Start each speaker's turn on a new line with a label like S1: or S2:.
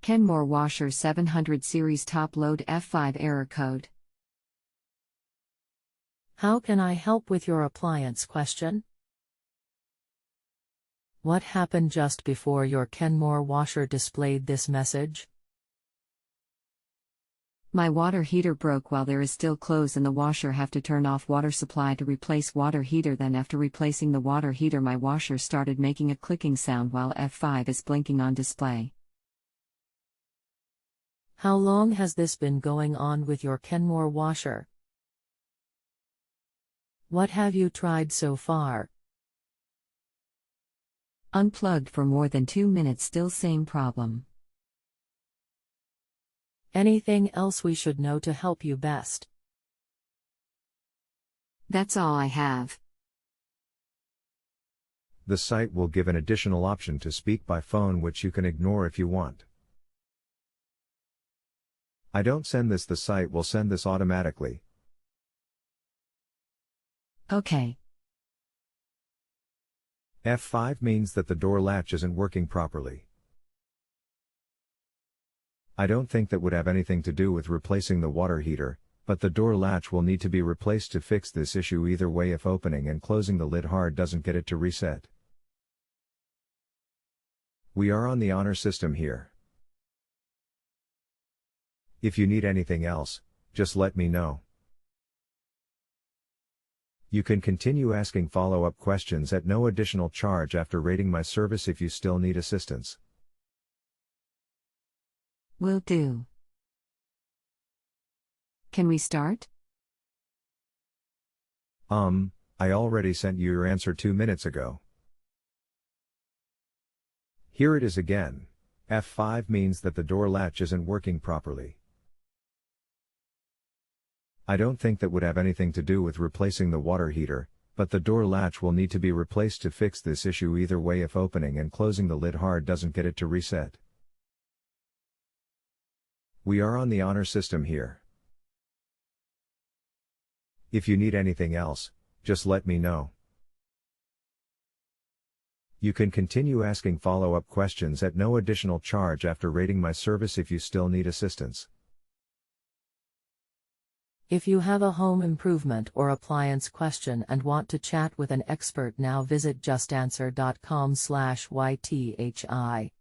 S1: Kenmore washer 700 series top load F5 error code.
S2: How can I help with your appliance question? What happened just before your Kenmore washer displayed this message?
S1: My water heater broke while there is still clothes in the washer. Have to turn off water supply to replace water heater. Then after replacing the water heater my washer started making a clicking sound while F5 is blinking on display.
S2: How long has this been going on with your Kenmore washer? What have you tried so far?
S1: Unplugged for more than 2 minutes, still same problem.
S2: Anything else we should know to help you best?
S1: That's all I have.
S3: The site will give an additional option to speak by phone, which you can ignore if you want. I don't send this, the site will send this automatically.
S1: Okay.
S3: F5 means that the door latch isn't working properly. I don't think that would have anything to do with replacing the water heater, but the door latch will need to be replaced to fix this issue either way if opening and closing the lid hard doesn't get it to reset. We are on the honor system here. If you need anything else, just let me know. You can continue asking follow-up questions at no additional charge after rating my service if you still need assistance.
S1: Will do. Can we start?
S3: I already sent you your answer 2 minutes ago. Here it is again. F5 means that the door latch isn't working properly. I don't think that would have anything to do with replacing the water heater, but the door latch will need to be replaced to fix this issue either way if opening and closing the lid hard doesn't get it to reset. We are on the honor system here. If you need anything else, just let me know. You can continue asking follow-up questions at no additional charge after rating my service if you still need assistance.
S2: If you have a home improvement or appliance question and want to chat with an expert now, visit justanswer.com/ythi.